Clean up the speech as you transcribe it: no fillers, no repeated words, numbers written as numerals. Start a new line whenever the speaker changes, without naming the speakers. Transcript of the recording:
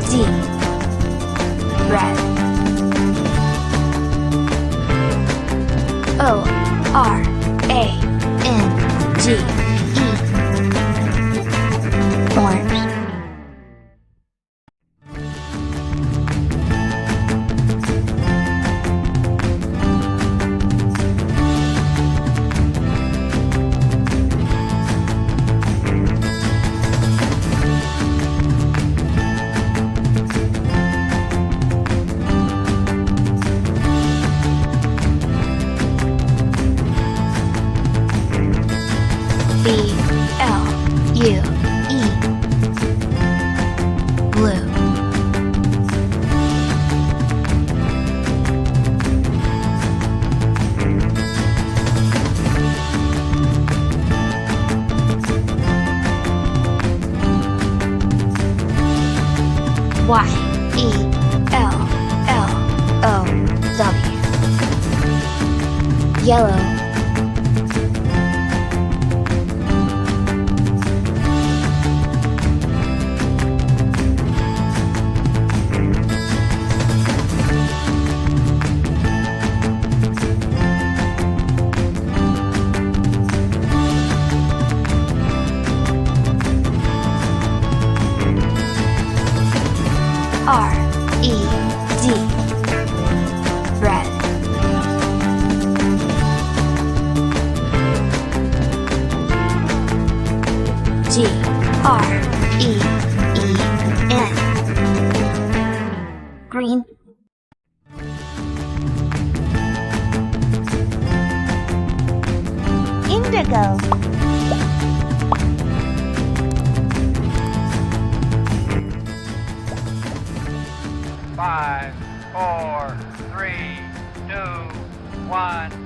D. Red. O R A N G E. Orange. B L U E. Blue. Y E L L O W. Yellow. R E D. Red. G R E E N. Green. Indigo.
5, 4, 3, 2, 1.